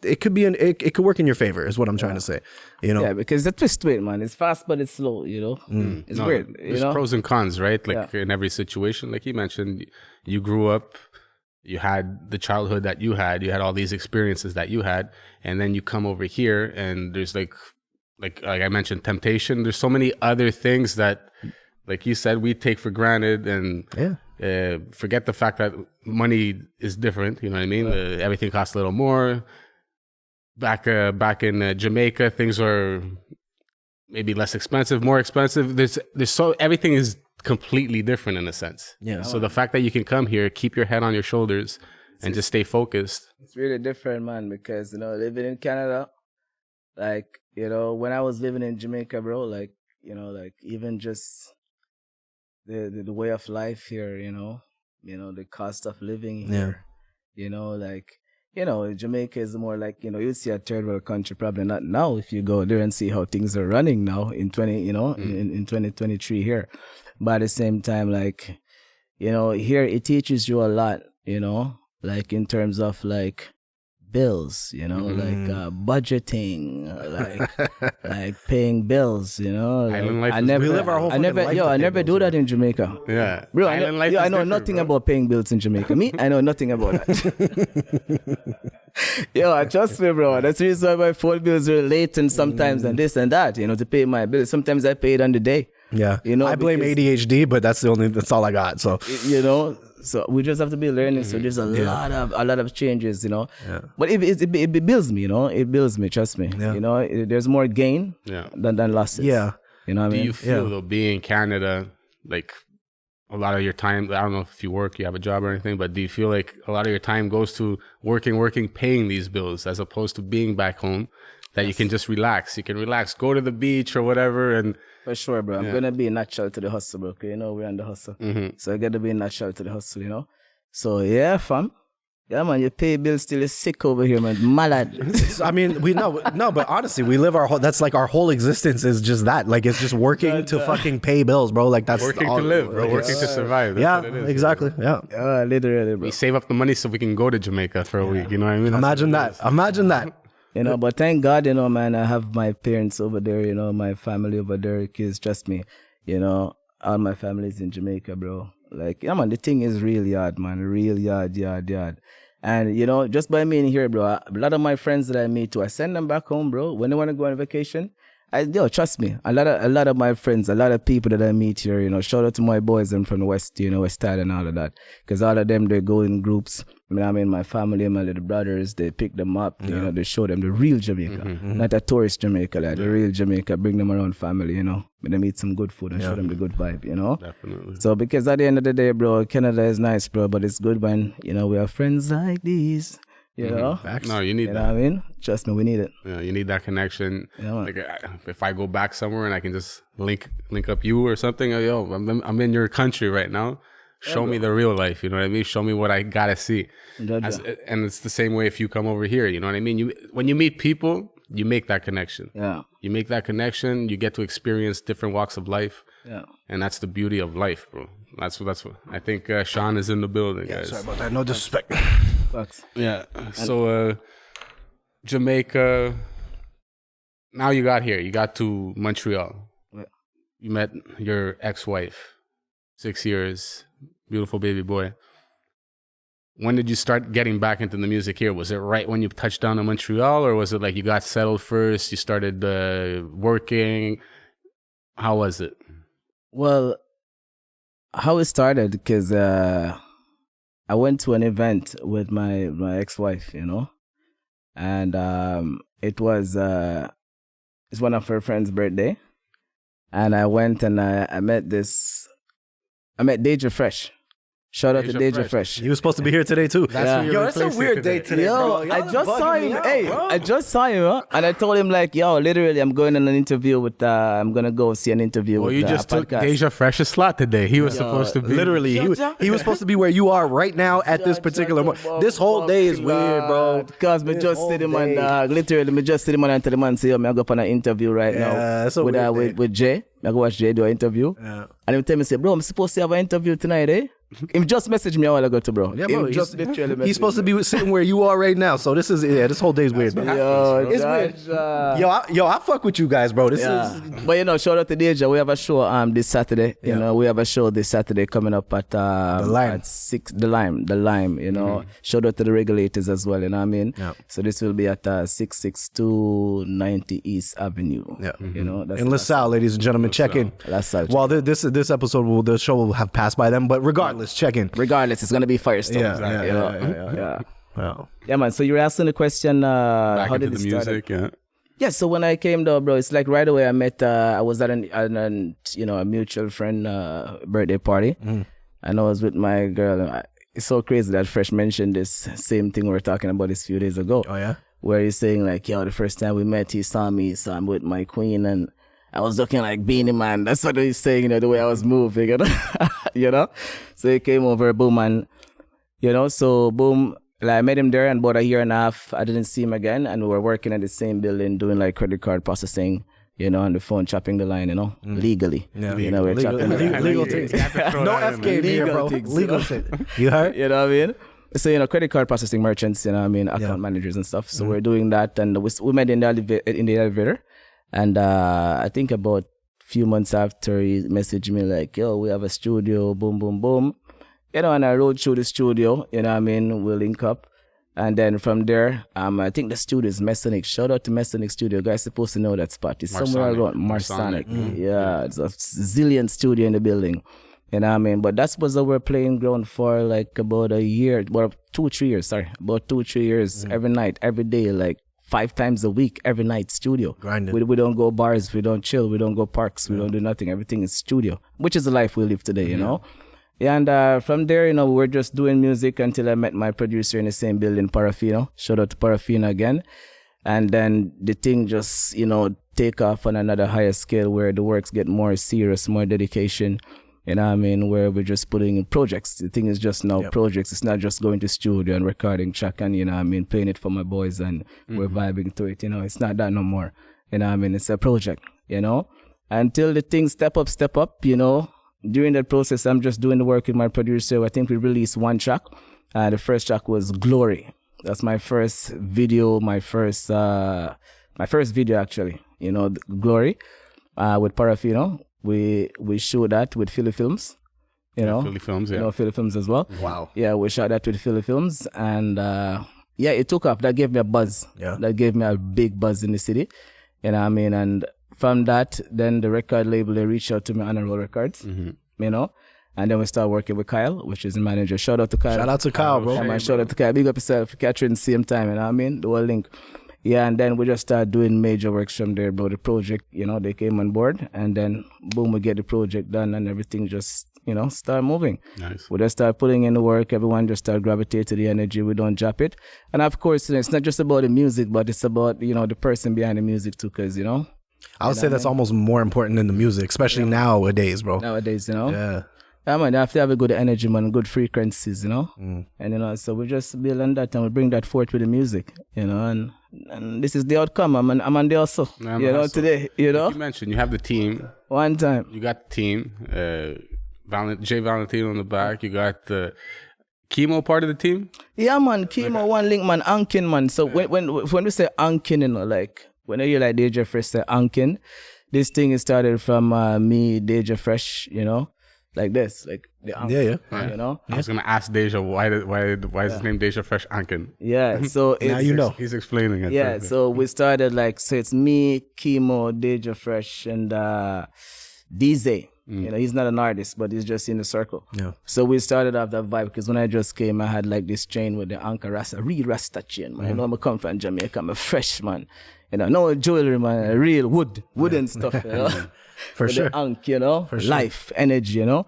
it could be it could work in your favor is what I'm trying to say, you know? Yeah, because the twist to it, man, it's fast but it's slow, you know? It's weird, you There's know? pros and cons, right? Like in every situation, like you mentioned, you grew up, you had the childhood that you had all these experiences that you had, and then you come over here and there's like I mentioned, temptation. There's so many other things that, like you said, we take for granted and forget the fact that money is different. You know what I mean? Everything costs a little more. Back in Jamaica, things are maybe less expensive, more expensive. There's so everything is completely different in a sense. Yeah. So the fact that you can come here, keep your head on your shoulders, and just stay focused. It's really different, man, because, you know, living in Canada, like, you know, when I was living in Jamaica, bro, like, you know, like even just the way of life here, you know, the cost of living here, you know, like, you know, Jamaica is more like, you know, you'd see a third world country, probably not now if you go there and see how things are running now in 2023 here. But at the same time, like, you know, here it teaches you a lot, you know, like in terms of like bills, you know, like budgeting, like paying bills, you know. Island Like, life is we live our whole I never, fucking life yo, to I pay never bills, do that in Jamaica. Yeah, Bro, Island life I is know different, nothing bro. about paying bills in Jamaica. Me, I know nothing about that. Yo, trust me, bro. That's the reason why my phone bills are late and sometimes and this and that, you know, to pay my bills. Sometimes I pay it on the day. Yeah. You know, I blame because- ADHD, but that's all I got. So you know, so we just have to be learning. So there's a lot of changes, you know. Yeah. But it builds me, you know. It builds me. Trust me. Yeah. You know, there's more gain than losses. yeah. You know what I Do mean? you feel though, being in Canada, like a lot of your time, I don't know if you work, you have a job or anything, but do you feel like a lot of your time goes to working, paying these bills as opposed to being back home, that you can just relax? You can relax, go to the beach or whatever. And For sure, bro. I'm gonna be natural to the hustle, bro. 'Cause you know we're on the hustle, so I gotta be natural to the hustle, you know. So yeah, fam. Yeah, man. You pay bills till you're sick over here, man. Malad. I mean, but honestly, we live our whole. That's like our whole existence is just that. Like it's just working to fucking pay bills, bro. Like that's working all, to live, bro. Working to survive. That's Yeah, what it is, exactly. Yeah. Literally, bro. We save up the money so we can go to Jamaica for a week. You know what I mean? That's Imagine what it that. Imagine that. You know, but thank God, you know, man, I have my parents over there, you know, my family over there, because trust me, you know, all my family's in Jamaica, bro. Like, yeah, man, the thing is really hard, man. Real hard. And, you know, just by being here, bro, a lot of my friends that I meet too, I send them back home, bro. When they want to go on vacation, trust me, a lot of my friends, a lot of people that I meet here, you know, shout out to my boys and from the West, you know, West Side and all of that. Because all of them, they go in groups. I mean, my family, my little brothers, they pick them up, you know, they show them the real Jamaica, not a tourist Jamaica, like the real Jamaica, bring them around family, you know, when they eat some good food and show them the good vibe, you know. Definitely. So, because at the end of the day, bro, Canada is nice, bro, but it's good when, you know, we have friends like these, you know. No, you need You know that. what I mean? Trust me, we need it. Yeah, you need that connection. Yeah, man. Like if I go back somewhere and I can just link up you or something, yo, I'm in your country right now. Show me the real life, you know what I mean? Show me what I gotta see. And it's the same way if you come over here, you know what I mean? When you meet people, you make that connection. Yeah. You make that connection. You get to experience different walks of life. Yeah. And that's the beauty of life, bro. That's what I think. Sean is in the building, guys. Sorry about that. No disrespect. Facts. Yeah. So Jamaica. Now you got here. You got to Montreal. Yeah. You met your ex-wife. 6 years. Beautiful baby boy. When did you start getting back into the music here? Was it right when you touched down in Montreal, or was it like you got settled first? You started working. How was it? Well, how it started, because I went to an event with my ex-wife, you know, and it was it's one of her friend's birthday, and I went and I met Deja Fresh. Shout out to Deja Deja Fresh. Fresh. He was supposed to be here today too. That's what Yo, you're it's a replacing weird day today. today, Yo, bro. Y'all I are just saw bugging him. me out, Hey, bro. I just saw him, huh? And I told him like, yo, literally, I'm going on an interview with. I'm gonna go see an interview Well, with you just took podcast. Deja Fresh's slot today. He was supposed to be Literally, he was supposed to be where you are right now at this particular moment. This whole day is weird, bro. Because me This just whole see the man, day. dog. Literally, me just see the man and tell the man, say, yo, me I go up on an interview right Yeah, now that's a with, weird day. with Jay. I go watch Jay do an interview. Yeah. And he tell me, say, bro, I'm supposed to have an interview tonight, eh? He just messaged me a while ago, to bro. Yeah, bro. He just literally He's supposed to be sitting where you are right now. So this whole day is weird. Yo, It's weird. Yo, I fuck with you guys, bro. This is. But you know, shout out to Deja. We have a show this Saturday. You know, we have a show this Saturday coming up at Lime. at 6. The Lime. You know, shout out to the regulators as well. You know what I mean? Yeah. So this will be at 662 90 East Avenue. Yeah. You know, that's In LaSalle, ladies and gentlemen, check in. LaSalle. Well, this episode, the show will have passed by them, but regardless, check in. Regardless, it's gonna be Firestone. Yeah. Wow. Yeah, man. So you were asking the question, back how into did the it start? music. Yeah. Yeah, so when I came though, bro, it's like right away I met, I was at a mutual friend birthday party. And I was with my girl. It's so crazy that Fresh mentioned this same thing we were talking about this few days ago. Oh, yeah? Where he's saying like, yo, the first time we met, he saw me, so I'm with my queen and I was looking like Beanie Man. That's what he's saying, you know, the way I was moving, you know? You know? So he came over, boom, and, you know, so boom, like, I met him there and about a year and a half, I didn't see him again. And we were working at the same building doing like credit card processing, you know, on the phone, chopping the line, you know, legally. Yeah. You know, we're chopping the line. Legal things. No FK here, bro. things, Legal shit. You heard? You know what I mean? So, you know, credit card processing merchants, you know what I mean, account managers and stuff. So we're doing that and we met in the elevator. And I think about a few months after, he messaged me like, yo, we have a studio, boom, boom, boom. You know, and I rode through the studio, you know what I mean, we'll link up. And then from there, I think the studio is Masonic. Shout out to Masonic Studio. Guys supposed to know that spot. It's somewhere around Marsonic. Yeah, it's a zillion studio in the building. You know what I mean? But that was our playing ground for like about a year, about 2-3 years, about 2-3 years, every night, every day, like 5 times a week, every night, studio. Grinding. We don't go bars, we don't chill, we don't go parks, we don't do nothing. Everything is studio, which is the life we live today, you know? Yeah, and from there, you know, we're just doing music until I met my producer in the same building, Parafino. Shout out to Parafino again. And then the thing just, you know, take off on another higher scale where the works get more serious, more dedication. You know what I mean? Where we're just putting in projects. The thing is just now projects. It's not just going to studio and recording track and, you know what I mean, playing it for my boys and we're vibing to it. You know, it's not that no more. You know what I mean? It's a project, you know? Until the things step up, you know? During that process, I'm just doing the work with my producer. I think we released 1 track. The first track was Glory. That's my first video, my first video actually. You know, Glory, with Parafino. We showed that with Philly Films. You know, Philly Films, yeah. You know, Philly Films as well. Wow. Yeah, we shot that with Philly Films, and yeah, it took off. That gave me a buzz. Yeah. That gave me a big buzz in the city. You know what I mean? And from that, then the record label, they reached out to me, Honorable Records, you know, and then we started working with Kyle, which is the manager. Shout out to Kyle. Shout out to Kyle, bro. Yeah, man, shout out to Kyle. Big up yourself. Catching the same time, you know what I mean? The whole link. Yeah, and then we just started doing major works from there, bro. The project, you know, they came on board, and then boom, we get the project done, and everything just, you know, start moving. Nice. We just start putting in the work. Everyone just start gravitate to the energy. We don't drop it. And of course, it's not just about the music, but it's about, you know, the person behind the music too, because, you know, I would say that's almost more important than the music, especially nowadays, bro. nowadays, you know. Yeah. Yeah, man, you have to have a good energy, man, good frequencies, you know. And, you know, so we just build on that and we bring that forth with the music, you know, and this is the outcome. I'm on the hustle, I'm you on know, hustle. today, you know. You mentioned you have the team. One time. You got the team. Jay Valentino on the back. You got the Chemo part of the team. Yeah, man, Chemo, one link, man, Ankin, man. So when we say Ankin, you know, like, when you like Deja Fresh say Ankin, this thing is started from me, Deja Fresh, you know, like this, like the Ankin, Yeah. you know. I was gonna ask Deja why is his name Deja Fresh Ankin? Yeah, so it's, Now you know. He's explaining it. Yeah, so we started like, so it's me, Chemo, Deja Fresh, and DZ. You know, he's not an artist, but he's just in the circle. Yeah. So we started off that vibe because when I just came, I had like this chain with the Anka Rasta, real Rasta chain, man. You know, I'm come from Jamaica, I'm a fresh man. You know, no jewelry, man, real wooden stuff, you know. For With sure. the Ank, you know, life, energy, you know.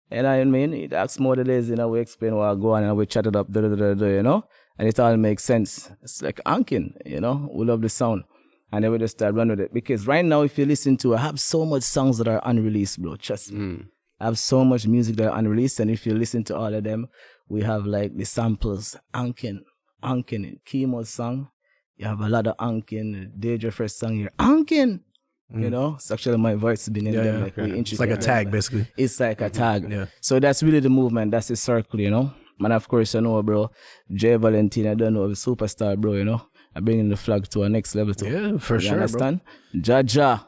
And I mean, it asks more the days, you know, we explain what go on and we chat it up, you know, and it all makes sense. It's like anking, you know, we love the sound. And then we just start running with it. Because right now, if you listen to, I have so much songs that are unreleased, bro. Trust me. I have so much music that are unreleased. And if you listen to all of them, we have like the samples, anking, Chemo's song. You have a lot of anking, Deidre first song here, anking. You know, it's actually my voice has been in there. Like we It's like a tag, basically. It's like a tag. Yeah. So that's really the movement. That's the circle, you know. And of course, you know, bro, Jay Valentine, I don't know, a superstar, bro, you know. I'm bringing the flag to our next level too. Yeah, for you sure, understand? Jaja,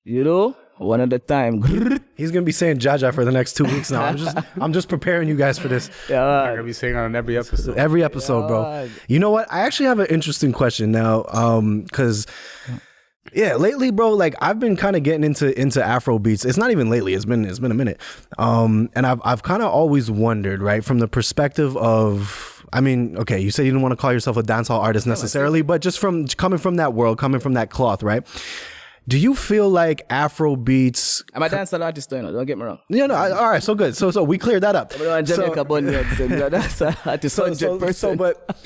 you know, one at a time. He's gonna be saying Jaja for the next 2 weeks now. I'm just preparing you guys for this. I'm gonna be saying on every episode. Every episode, bro. You know what? I actually have an interesting question now, because yeah, lately, bro, like I've been kind of getting into Afro beats. It's not even lately. It's been a minute. And I've kind of always wondered, right, from the perspective of, I mean, okay, you say you didn't want to call yourself a dancehall artist necessarily, but just from coming from that world, coming from that cloth, right? Do you feel like Afro beats? I'm a dancehall artist, you know, don't get me wrong. Yeah, no, all right, so good. So we cleared that up. Jamaica, But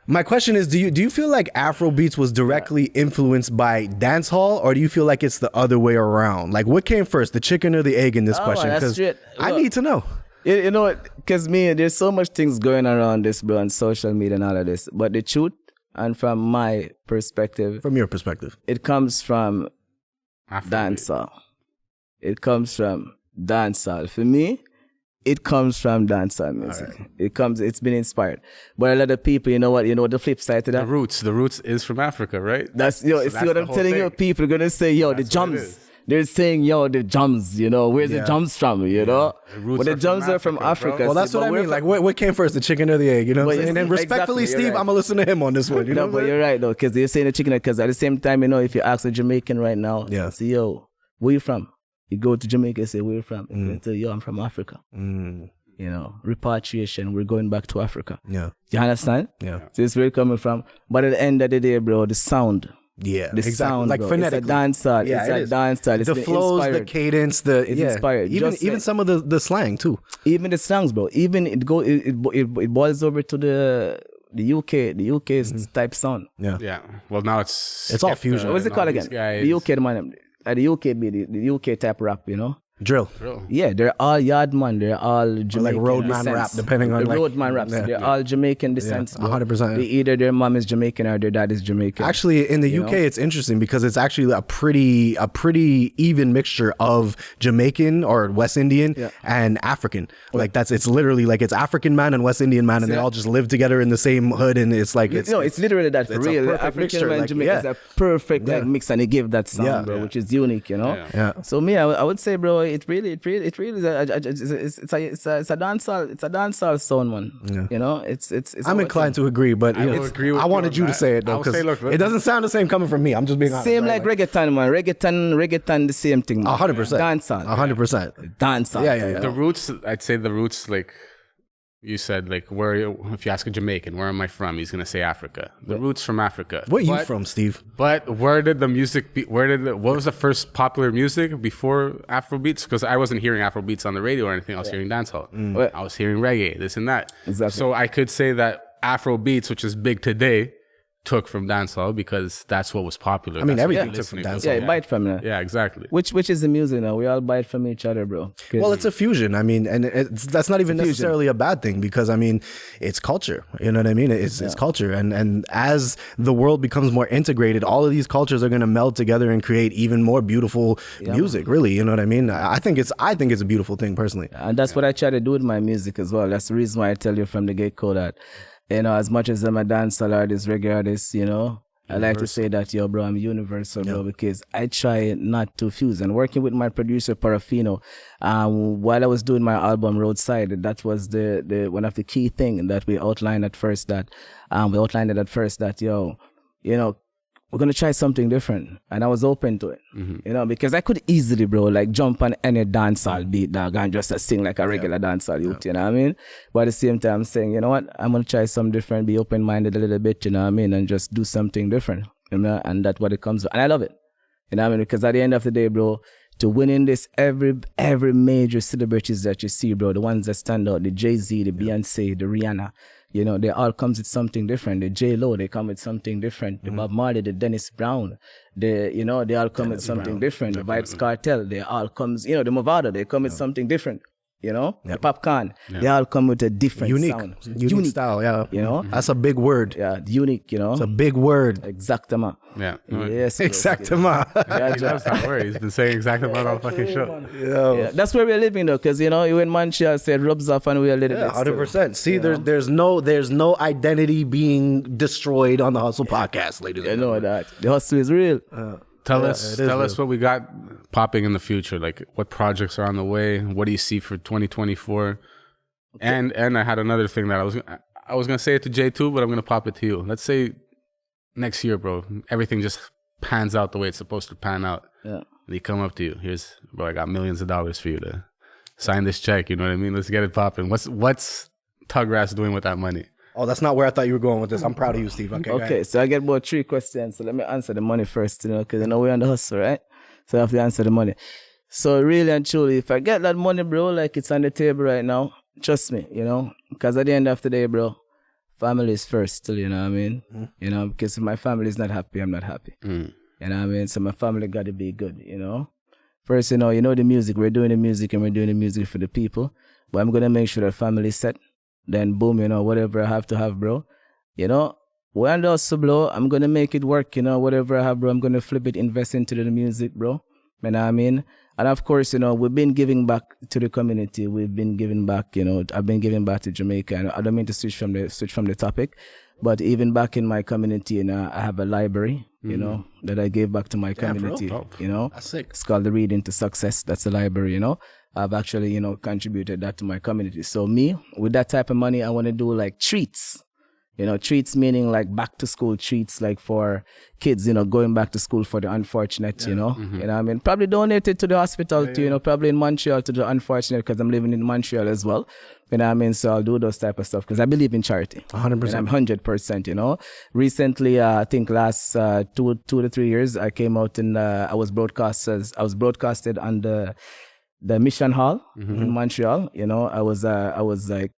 my question is, do you feel like Afro beats was directly influenced by dancehall, or do you feel like it's the other way around? Like, what came first, the chicken or the egg in this question? That's 'Cause straight. I need to know. You know what? Because there's so much things going around this, bro, on social media and all of this. But the truth, and from my perspective, From your perspective, it comes from Afrobeat. dancehall. It comes from dancehall. For me, it comes from dancehall music. It's been inspired. But a lot of people, you know what the flip side to that? The roots is from Africa, right? That's So see that's what the I'm whole telling thing. you. People are gonna say, yo, That's the what it drums. is. They're saying, yo, the drums, you know, where's the drums from, you know? The roots But the are from drums are from Africa, bro. Africa. well, that's See, what but I we're mean. from- Like, what came first, the chicken or the egg? You know what I'm But saying? you And see, respectfully, exactly, Steve, you're right. I'm gonna listen to him on this one. You know, No, but you're right though, because you're saying the chicken because at the same time, you know, if you ask a Jamaican right now, Yeah. say, yo, where you from? You go to Jamaica and say, where you from? They tell you, yo, I'm from Africa. You know, repatriation, we're going back to Africa. Yeah, You understand? yeah, So it's where you're coming from. But at the end of the day, bro, the sound. yeah. The exactly. sound, like bro. phonetically. It's a dancehall. Yeah, It's it a is. dancehall. It's The been flows, the inspired. cadence, the It's yeah. inspired. Even Just even like- some of the slang too. Even the songs, bro. Even it boils over to the UK's type sound. Yeah. Yeah. Well, now it's It's all skipped, fusion. What's it and called all again? these guys- The UK, man. The UK be the UK type rap, you know. Drill. Yeah, they're all Yardman. They're all Jamaican roadman descents. rap, depending on, the like- roadman raps. Yeah. They're all Jamaican descents. bro. 100%. Either their mom is Jamaican or their dad is Jamaican. Actually, in the You UK, know? it's interesting because it's actually a pretty even mixture of Jamaican or West Indian and African. Like it's literally like it's African man and West Indian man, and they all just live together in the same hood, and it's like it's literally that for it's a real. perfect African mixture, man like, Jamaican is a perfect like mix, and they give that sound, Yeah. bro, which is unique, you know. Yeah. So me, I would say, bro, it really is it's a dancehall sound, man. You know, it's I'm inclined to agree, but I will agree with I you wanted on you to that. say it I though, will say, because look, it doesn't sound the same coming from me. I'm just being honest. same right? like reggaeton, man. Reggaeton, the same thing. man. 100%. Dancehall. 100%. Dancehall. Yeah, yeah, you yeah. know? The roots, I'd say the roots, like you said, like if you ask a Jamaican, where am I from? He's gonna say Africa. The roots from Africa. Where you But- from, Steve? But where did the music? What was the first popular music before Afrobeats? Because I wasn't hearing Afrobeats on the radio or anything. I was hearing dancehall. Mm. I was hearing reggae, this and that. Exactly. So I could say that Afrobeats, which is big today, took from dancehall because that's what was popular. I mean, That's what everything you're took from listening dancehall. to. Yeah, bite from it. Yeah, exactly. Which is the music now. We all buy it from each other, bro. Well, it's a fusion. I mean, and that's not even necessarily a bad thing because I mean, it's culture. You know what I mean? It's culture, and as the world becomes more integrated, all of these cultures are going to meld together and create even more beautiful music. Really, you know what I mean? I think it's a beautiful thing personally. And that's what I try to do with my music as well. That's the reason why I tell you from the get-go that, you know, as much as I'm a dancehall artist, reggae artist, you know, I like to say that, yo, bro, I'm universal, bro, because I try not to fuse. And working with my producer, Parafino, while I was doing my album Roadside, that was the one of the key thing that we outlined at first that, yo, you know, we're going to try something different. And I was open to it, you know, because I could easily, bro, like jump on any dancehall beat, dog, and just sing like a regular dancehall youth, you know what I mean? But at the same time, I'm saying, you know what, I'm going to try something different, be open-minded a little bit, you know what I mean? And just do something different, you know? And that's what it comes to. And I love it, you know what I mean? Because at the end of the day, bro, to winning this every major celebrities that you see, bro, the ones that stand out, the Jay-Z, the Beyonce, the Rihanna, you know, they all comes with something different. The J-Lo, they come with something different. The Bob Marley, the Dennis Brown, they all come with something different. The Vibes Cartel, they all comes, you know, the Movado, they come with something different. You know, the Popcorn, they all come with a different sound. Unique style, yeah. You know, that's a big word. Yeah, unique, you know. It's a big word. Exactement. Yeah. Yes. Exactement. He loves that word. He's been saying exactement all fucking show. Yeah, that's where we're living though, because you know, you in Montreal said rubs off and we are living. 100%. See, there's no identity being destroyed on the Hustle podcast, ladies and gentlemen. You know that. The hustle is real. Tell us what we got popping in the future. Like what projects are on the way. What do you see for 2024? Okay. And I had another thing that I was gonna say it to Jay too, but I'm gonna pop it to you. Let's say next year, bro, everything just pans out the way it's supposed to pan out. Yeah. They come up to you. Here's, bro, I got millions of dollars for you to sign this check. You know what I mean? Let's get it popping. What's Tuggras doing with that money? Oh, that's not where I thought you were going with this. I'm proud of you, Steve. Okay, so I get about 3 questions. So let me answer the money first, you know, because I know we're on the hustle, right? So I have to answer the money. So really and truly, if I get that money, bro, like it's on the table right now, trust me, you know, because at the end of the day, bro, family is first still, you know what I mean? You know, because if my family is not happy, I'm not happy. You know what I mean? So my family got to be good, you know? First, you know the music. We're doing the music and we're doing the music for the people. But I'm going to make sure the family's set. Then boom, you know, whatever I have to have, bro. You know, when the hustle blow, I'm going to make it work, you know, whatever I have, bro. I'm going to flip it, invest into the music, bro. You know what I mean? And of course, you know, we've been giving back to the community. We've been giving back, you know, I've been giving back to Jamaica. And I don't mean to switch from the topic, but even back in my community, you know, I have a library, you know, that I gave back to my community, you know. That's sick. It's called the Reading to Success. That's a library, you know. I've actually, you know, contributed that to my community. So me, with that type of money, I want to do like treats. You know, treats meaning like back to school treats, like for kids, you know, going back to school for the unfortunate, you know. You know what I mean? Probably donate it to the hospital too, you know, probably in Montreal to the unfortunate, because I'm living in Montreal as well. You know what I mean? So I'll do those type of stuff because I believe in charity. 100%. I'm 100%, you know. Recently, I think last 2 to 3 years, I came out and I was broadcasted on the Mission Hall in Montreal. You know, I was like,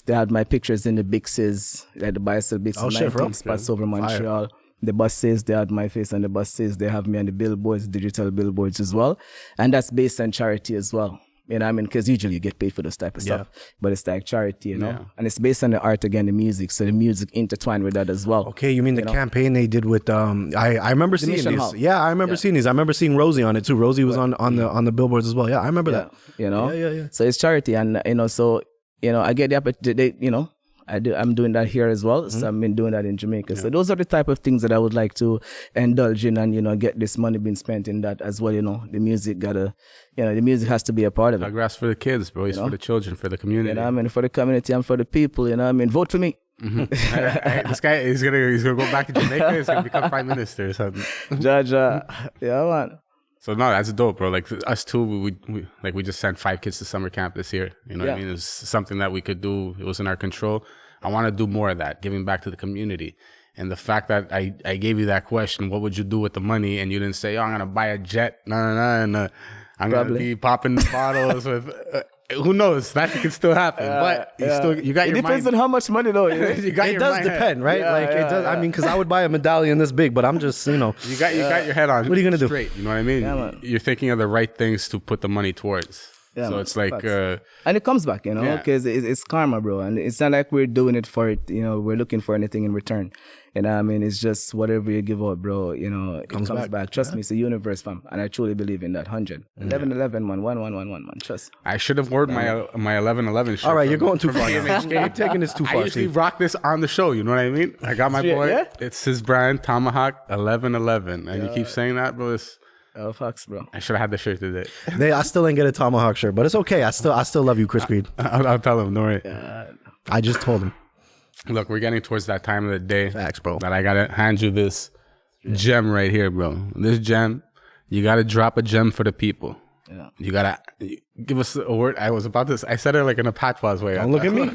they had my pictures in the Bixes, like the Bicycle Bixes, 19 spots over Montreal. The buses, they had my face on the buses. They have me on the billboards, digital billboards as well. And that's based on charity as well. You know what I mean? Because usually you get paid for this type of stuff. But it's like charity, you know? Yeah. And it's based on the art, again, the music. So the music intertwined with that as well. Okay, you mean the campaign they did with, I remember seeing these. Hall. Yeah, I remember seeing these. I remember seeing Rosie on it too. Rosie was on the billboards as well. Yeah, I remember that. You know? Yeah. So it's charity. And, you know, so, you know, I get the opportunity, you know, I'm doing that here as well. So I've been doing that in Jamaica. So those are the type of things that I would like to indulge in and, you know, get this money being spent in that as well. You know, the music the music has to be a part of it. Tuggras for the kids, bro. It's for the children, for the community. You know, I mean, for the community and for the people, you know, I mean, vote for me. This guy, he's gonna go back to Jamaica. He's gonna become prime minister or something. Jaja. Yeah, man. So no, that's dope, bro. Like us too, we just sent 5 kids to summer camp this year. You know what I mean? It was something that we could do. It was in our control. I want to do more of that, giving back to the community. And the fact that I gave you that question, what would you do with the money? And you didn't say, oh, I'm gonna buy a jet. No, and I'm gonna be popping bottles with. Who knows? That could still happen, but you got your mind. It depends on how much money, though. It does depend, right? It does. I mean, because I would buy a medallion this big, but I'm just, you know. You got your head on. What are you gonna do? Straight, you know what I mean? Yeah, you're thinking of the right things to put the money towards. Yeah, so it's like, and it comes back, you know, because it's karma, bro. And it's not like we're doing it for it, you know, we're looking for anything in return. You know what I mean? It's just whatever you give out, bro, you know, it comes back. Trust me, it's a universe, fam. And I truly believe in that. 100. 11, man. 1, man. Trust. I should have worn my 11 shirt. All right, you're going too far. You're taking this too far. I usually rock this on the show, you know what I mean? I got my boy. Yeah? It's his brand, Tomahawk 1111. And you keep saying that, bro. Oh, fucks, bro. I should have had the shirt today. I still ain't get a Tomahawk shirt, but it's okay. I still love you, Chris Creed. I'll tell him, don't worry. I just told him. Look, we're getting towards that time of the day. Facts, bro. That I gotta hand you this gem right here, bro. This gem, you gotta drop a gem for the people. Yeah. You gotta give us a word. I said it like in a patois way. Don't look at me.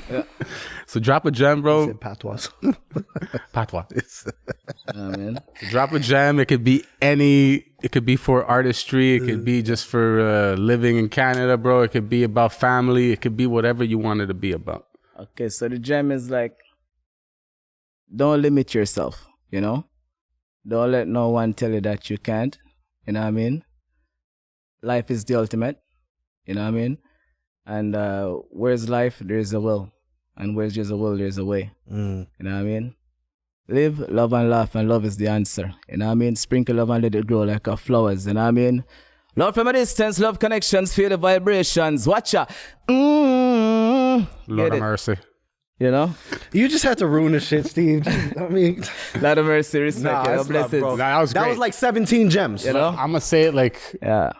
So drop a gem, bro. Patois. Patois. Man. Drop a gem. It could be any for artistry. It could be just for living in Canada, bro. It could be about family. It could be whatever you want it to be about. Okay, so the gem is like, don't limit yourself, you know? Don't let no one tell you that you can't, you know what I mean? Life is the ultimate, you know what I mean? And where's life, there's a will. And where's there's a will, there's a way. You know what I mean? Live, love, and laugh, and love is the answer. You know what I mean? Sprinkle love and let it grow like flowers, you know what I mean? Love from a distance, love connections, feel the vibrations. Watch ya. Lord of mercy. You know? You just had to ruin the shit, Steve. I mean, Lord of mercy, respect, you know, bless it. That was that great. was like 17 gems. You know? I'm gonna say it like Yeah.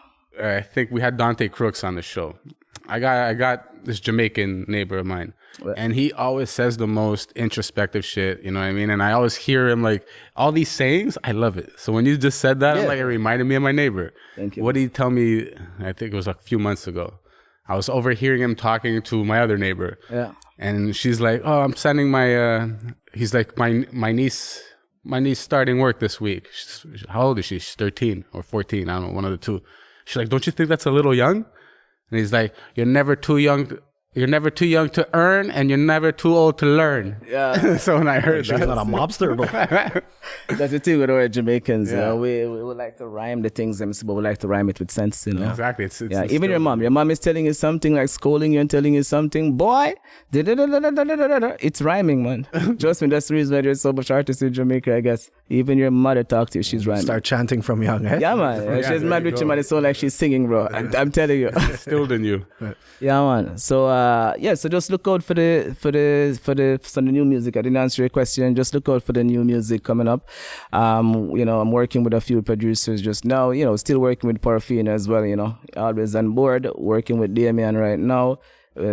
I think we had Dante Crooks on the show. I got this Jamaican neighbor of mine, and he always says the most introspective shit. You know what I mean? And I always hear him like all these sayings. I love it. So when you just said that, I'm like, it reminded me of my neighbor. Thank you. What did he tell me? I think it was a few months ago. I was overhearing him talking to my other neighbor. Yeah. And she's like, "Oh, I'm sending my." He's like, my niece starting work this week. How old is she? She's 13 or 14. I don't know, one of the two. She's like, "Don't you think that's a little young?" And he's like, "You're never too young. You're never too young to earn, and you're never too old to learn." Yeah. So when I heard She's that, not a mobster, bro. That's the thing with our Jamaicans, you Yeah. know. We like to rhyme the things, but we like to rhyme it with sense, you know. exactly. It's Yeah, even your mom is telling you something, like scolding you and telling you something, boy, it's rhyming, man. Trust me, that's the reason why there's so much artists in Jamaica, I guess. Even your mother talks to you, she's rhyming. Start chanting from young, eh? Yeah, man. She's mad with you, man. It's all like she's singing, bro. I'm telling you. instilled in you. Yeah, man. So so just look out for the new music. I didn't answer your question. Just look out for the new music coming up. You know, I'm working with a few producers just now. You know, still working with Parafina as well. You know, always on board. Working with Damian right now.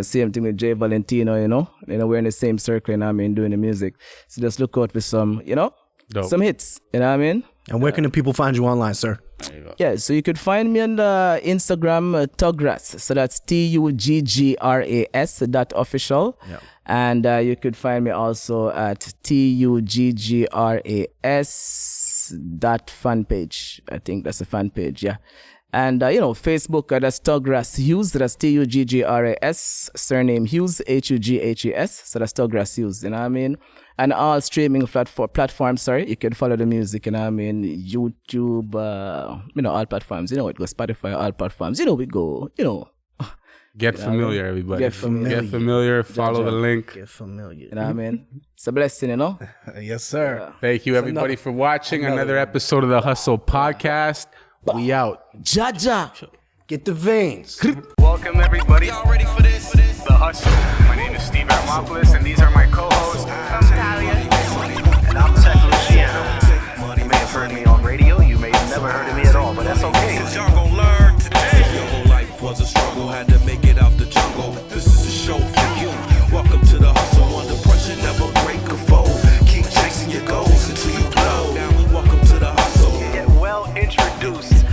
Same thing with Jay Valentino. You know, we're in the same circle. And I mean, doing the music. So just look out for some. You know, Dope. some hits. You know what I mean? And where can the people find you online, sir? There you go. Yeah, so you could find me on the Instagram, Tuggras. So that's TUGGRAS.official. Yeah. And you could find me also at TUGGRAS.fanpage. I think that's a fan page, yeah. And, you know, Facebook, that's Tuggras Hughes. That's TUGGRAS, surname Hughes, HUGHES. So that's Tuggras Hughes, you know what I mean? And all streaming platforms, you can follow the music, you know what I mean? YouTube, you know, all platforms. You know, it goes Spotify, all platforms. You know, we go, you know. Get familiar, everybody. Get familiar. Get familiar. Follow the link. Get familiar. You know what I mean? It's a blessing, you know? Yes, sir. Thank you, everybody, for watching another episode of the Hustle Podcast. We out. Jaja! Get the veins. Welcome, everybody. Y'all ready for this? The Hustle. My name is Steve Armopoulos, and these are my co-hosts. And I'm Tech Luciano. You may have heard me on radio. You may have never heard of me at all, but that's okay. Y'all gon' learn today. Your whole life was a struggle, had to make it out the jungle. This is a show for you. Welcome to the hustle. Under pressure, never break a fold. Keep chasing your goals until you blow. Now, welcome to the hustle. Get well introduced.